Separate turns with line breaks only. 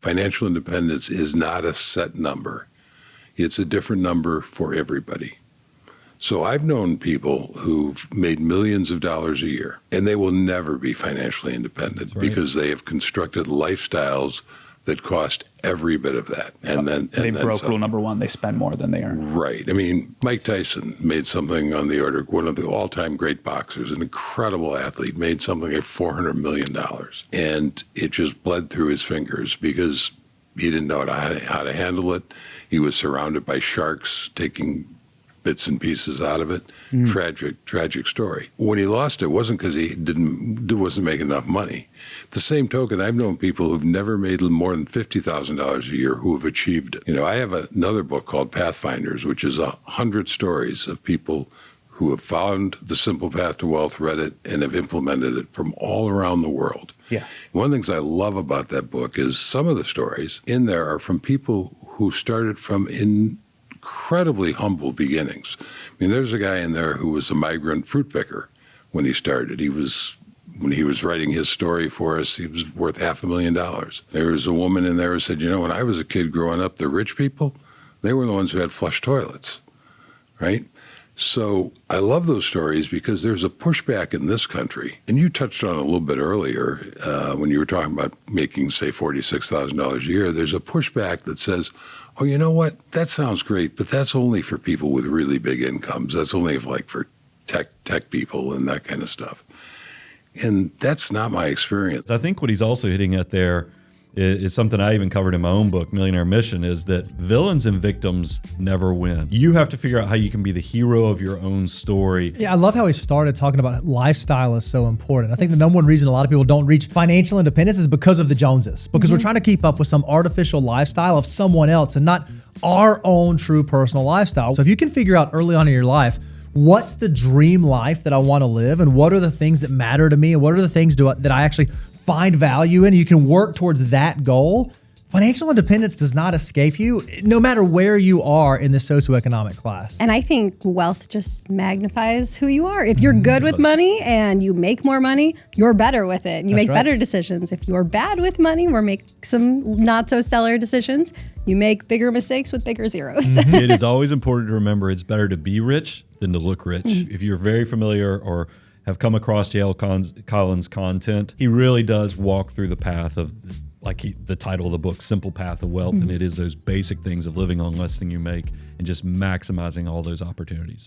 Financial independence is not a set number. It's a different number for everybody. So I've known people who've made millions of dollars a year, and they will never be financially independent because they have constructed lifestyles that cost every bit of that. And then
they broke rule number one, they spend more than they earn.
Right. I mean, Mike Tyson made something on the order, one of the all-time great boxers, an incredible athlete, made something like $400 million. And it just bled through his fingers because he didn't know how to handle it. He was surrounded by sharks taking bits and pieces out of it. Tragic story. When he lost it wasn't because he wasn't making enough money. The same token, I've known people who've never made more than $50,000 a year who have achieved it. You know, I have another book called Pathfinders, which is 100 stories of people who have found the simple path to wealth, read it, and have implemented it from all around the world.
Yeah.
One of the things I love about that book is some of the stories in there are from people who started from incredibly humble beginnings. I mean, there's a guy in there who was a migrant fruit picker when he started. When he was writing his story for us, he was worth $500,000. There was a woman in there who said, you know, when I was a kid growing up, the rich people, they were the ones who had flush toilets, right? So I love those stories because there's a pushback in this country, and you touched on it a little bit earlier when you were talking about making, say, $46,000 a year. There's a pushback that says, oh, you know what? That sounds great, but that's only for people with really big incomes. That's only for tech people and that kind of stuff. And that's not my experience.
I think what he's also hitting at there is something I even covered in my own book, Millionaire Mission, is that villains and victims never win. You have to figure out how you can be the hero of your own story.
Yeah, I love how he started talking about lifestyle is so important. I think the number one reason a lot of people don't reach financial independence is because of the Joneses, because we're trying to keep up with some artificial lifestyle of someone else and not our own true personal lifestyle. So if you can figure out early on in your life, what's the dream life that I want to live, and what are the things that matter to me, and what are the things that I actually find value in, you can work towards that goal. Financial independence does not escape you, no matter where you are in the socioeconomic class.
And I think wealth just magnifies who you are. If you're good with money and you make more money, you're better with it. And you make better decisions. If you're bad with money or make some not so stellar decisions, you make bigger mistakes with bigger zeros.
It is always important to remember it's better to be rich than to look rich. If you're very familiar or have come across J.L. Collins' content, he really does walk through the path of, the title of the book, Simple Path of Wealth, and it is those basic things of living on less than you make and just maximizing all those opportunities.